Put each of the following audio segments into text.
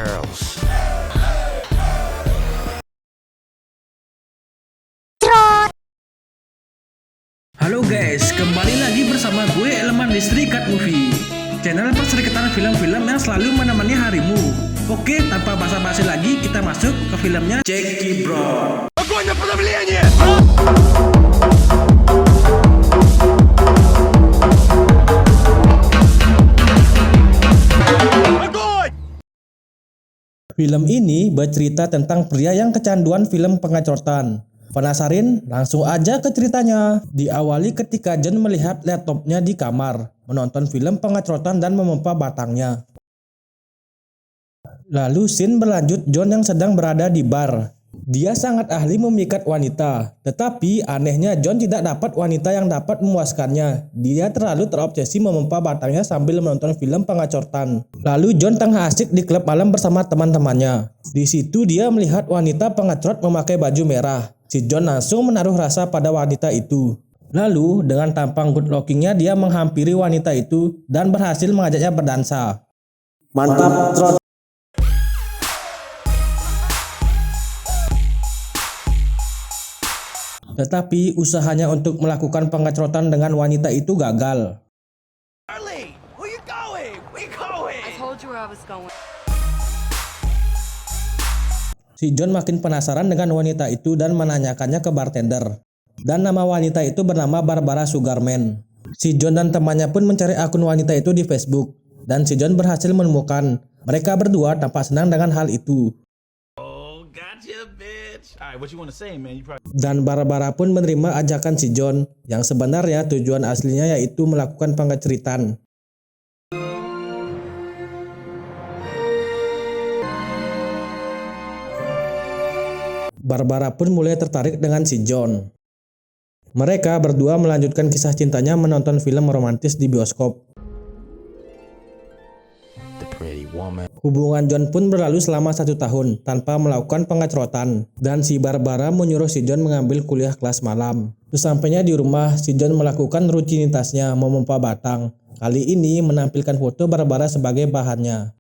girls. Halo guys, kembali lagi bersama gue Eleman di Serikat Movie, channel perserikatan film-film yang selalu menemani harimu. Oke, tanpa basa-basi lagi, kita masuk ke filmnya Jackie Brown. Огонь на подавление! Film ini bercerita tentang pria yang kecanduan film pengacotan. Penasaran? Langsung aja ke ceritanya. Diawali ketika John melihat laptopnya di kamar, menonton film pengacotan dan memompa batangnya. Lalu scene berlanjut John yang sedang berada di bar. Dia sangat ahli memikat wanita, tetapi anehnya John tidak dapat wanita yang dapat memuaskannya. Dia terlalu terobsesi memompa batangnya sambil menonton film pengacotan. Lalu John tengah asik di klub malam bersama teman-temannya. Di situ dia melihat wanita pengacot memakai baju merah. Si John langsung menaruh rasa pada wanita itu. Lalu dengan tampang good lookingnya dia menghampiri wanita itu dan berhasil mengajaknya berdansa. Mantap, Trot. Tetapi usahanya untuk melakukan pengacotan dengan wanita itu gagal. Charlie, where you going? Where you going? I told you where I was going. Si John makin penasaran dengan wanita itu dan menanyakannya ke bartender. Dan nama wanita itu bernama Barbara Sugarman. Si John dan temannya pun mencari akun wanita itu di Facebook. Dan si John berhasil menemukan. Mereka berdua tampak senang dengan hal itu. Oh, gotcha, bitch. All right, what you want to say, man? You probably... Dan Barbara pun menerima ajakan si John. Yang sebenarnya tujuan aslinya yaitu melakukan pengeceritan. Barbara pun mulai tertarik dengan si John. Mereka berdua melanjutkan kisah cintanya menonton film romantis di bioskop. The pretty woman. Hubungan John pun berlalu selama 1 tahun tanpa melakukan pengacotan. Dan si Barbara menyuruh si John mengambil kuliah kelas malam. Sesampainya di rumah, si John melakukan rutinitasnya memompa batang. Kali ini menampilkan foto Barbara sebagai bahannya.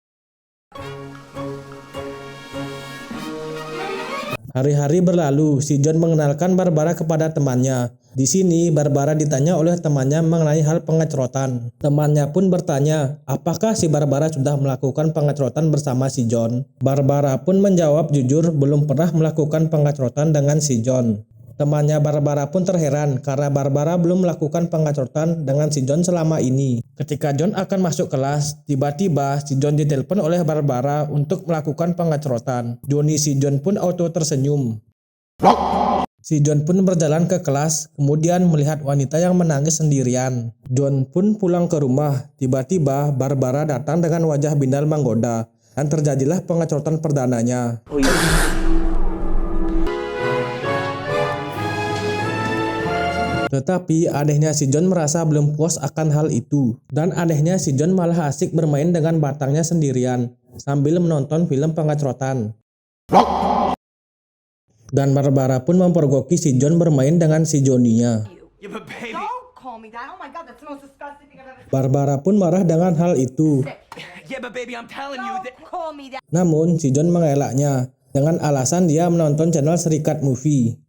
Hari-hari berlalu, si John mengenalkan Barbara kepada temannya. Di sini, Barbara ditanya oleh temannya mengenai hal pengacotan. Temannya pun bertanya, apakah si Barbara sudah melakukan pengacotan bersama si John? Barbara pun menjawab jujur belum pernah melakukan pengacotan dengan si John. Temannya Barbara pun terheran karena Barbara belum melakukan pengacotan dengan si John selama ini. Ketika John akan masuk kelas, tiba-tiba si John ditelepon oleh Barbara untuk melakukan pengacotan. Si John pun auto tersenyum. Si John pun berjalan ke kelas, kemudian melihat wanita yang menangis sendirian. John pun pulang ke rumah. Tiba-tiba Barbara datang dengan wajah bindal menggoda, dan terjadilah pengacotan perdananya. Tetapi anehnya si John merasa belum puas akan hal itu. Dan anehnya si John malah asik bermain dengan batangnya sendirian sambil menonton film pengacotan. Dan Barbara pun mempergoki si John bermain dengan si Johnny-nya. Yeah, but baby. Don't call me that. Oh my god, that's the most disgusting thing I've ever seen. Barbara pun marah dengan hal itu. Yeah, but baby, I'm telling you that... Don't call me that. Namun si John mengelaknya dengan alasan dia menonton channel Serikat Movie.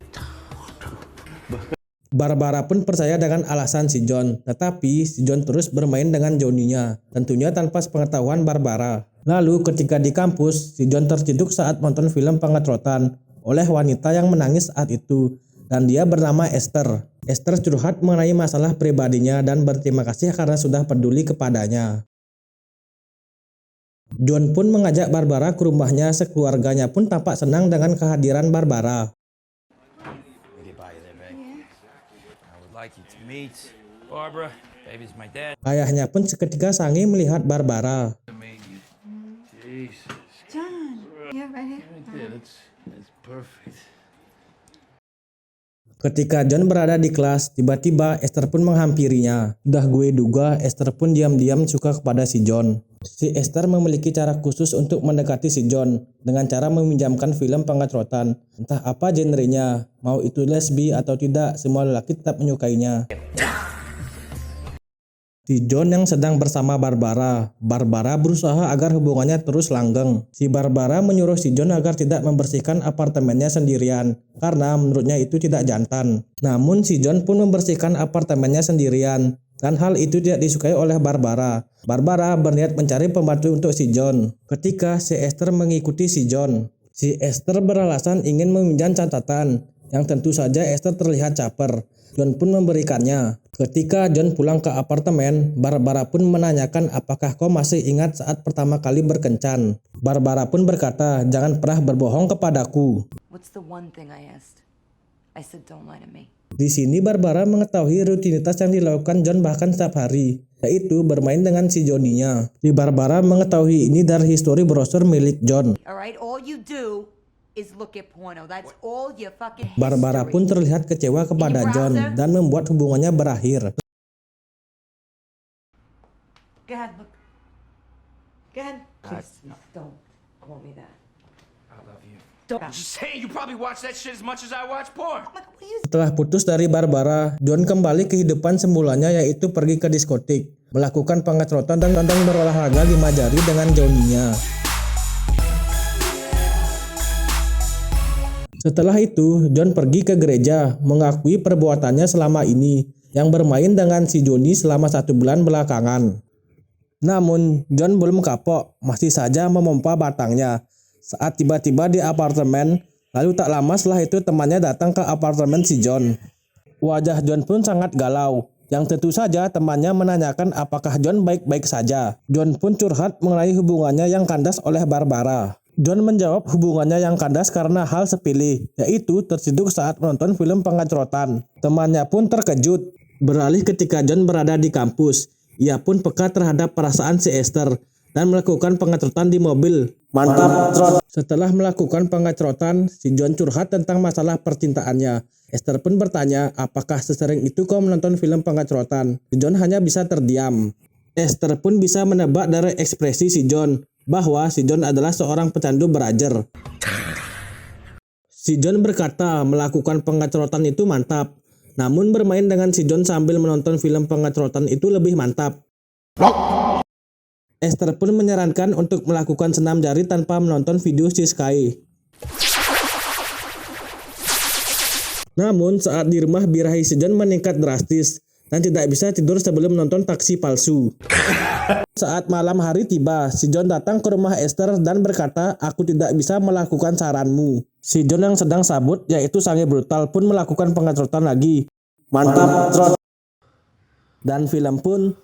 Barbara pun percaya dengan alasan si John, tetapi si John terus bermain dengan Johnny-nya, tentunya tanpa sepengetahuan Barbara. Lalu ketika di kampus, si John terciduk saat menonton film pengacotan oleh wanita yang menangis saat itu, dan dia bernama Esther. Esther curhat mengenai masalah pribadinya dan berterima kasih karena sudah peduli kepadanya. John pun mengajak Barbara ke rumahnya, sekeluarganya pun tampak senang dengan kehadiran Barbara. Like you to meet Barbara. Baby's my dad. Ayahnya pun seketika sange melihat Barbara. Jesus. John. Yeah, right here. Yeah, that's perfect. Ketika John berada di kelas, tiba-tiba Esther pun menghampirinya. Sudah gue duga Esther pun diam-diam suka kepada si John. Si Esther memiliki cara khusus untuk mendekati si John dengan cara meminjamkan film pengacotan. Entah apa genrenya, mau itu lesbi atau tidak, semua lelaki tetap menyukainya. Si John yang sedang bersama Barbara. Barbara berusaha agar hubungannya terus langgeng. Si Barbara menyuruh si John agar tidak membersihkan apartemennya sendirian karena menurutnya itu tidak jantan. Namun si John pun membersihkan apartemennya sendirian dan hal itu tidak disukai oleh Barbara. Barbara berniat mencari pembantu untuk si John. Ketika si Esther mengikuti si John, si Esther beralasan ingin meminjam catatan yang tentu saja Esther terlihat caper. John pun memberikannya. Ketika John pulang ke apartemen, Barbara pun menanyakan apakah kau masih ingat saat pertama kali berkencan. Barbara pun berkata, jangan pernah berbohong kepadaku. What's the one thing I asked? I said don't lie to me. Di sini Barbara mengetahui rutinitas yang dilakukan John bahkan setiap hari, yaitu bermain dengan si Johnny-nya. Si Barbara mengetahui ini dari histori brosur milik John. Alright, all you do is look at porno. That's all you fucking Barbara pun terlihat kecewa kepada John dan membuat hubungannya berakhir. Go ahead, look. Go ahead. Please, no, don't call me that. I love you. Don't. Just saying, you probably watch that shit as much as I watch porn. What are you Setelah putus dari Barbara, John kembali ke kehidupan semulanya, yaitu pergi ke diskotik, melakukan pengecotan dan berolahraga 5 jari dengan Johnny-nya. Setelah itu, John pergi ke gereja, mengakui perbuatannya selama ini, yang bermain dengan si Johnny selama 1 bulan belakangan. Namun, John belum kapok, masih saja memompa batangnya. Saat tiba-tiba di apartemen, lalu tak lama setelah itu temannya datang ke apartemen si John. Wajah John pun sangat galau, yang tentu saja temannya menanyakan apakah John baik-baik saja. John pun curhat mengenai hubungannya yang kandas oleh Barbara. John menjawab hubungannya yang kandas karena hal sepele, yaitu terciduk saat menonton film pengacrotan. Temannya pun terkejut. Beralih ketika John berada di kampus, ia pun peka terhadap perasaan si Esther dan melakukan pengacrotan di mobil. Mantap, trot. Setelah melakukan pengacrotan, si John curhat tentang masalah percintaannya. Esther pun bertanya, apakah sesering itu kau menonton film pengacrotan? Si John hanya bisa terdiam. Esther pun bisa menebak dari ekspresi si John bahwa si John adalah seorang pecandu berajer. Si John berkata melakukan pengacrotan itu mantap, namun bermain dengan si John sambil menonton film pengacrotan itu lebih mantap. Esther pun menyarankan untuk melakukan senam jari tanpa menonton video si Sky. Namun saat di rumah birahi si John meningkat drastis dan tidak bisa tidur sebelum menonton Taksi Palsu. Saat malam hari tiba, si John datang ke rumah Esther dan berkata, aku tidak bisa melakukan saranmu. Si John yang sedang sabut, yaitu sange brutal, pun melakukan pengacrotan lagi. Mantap, trot. Dan film pun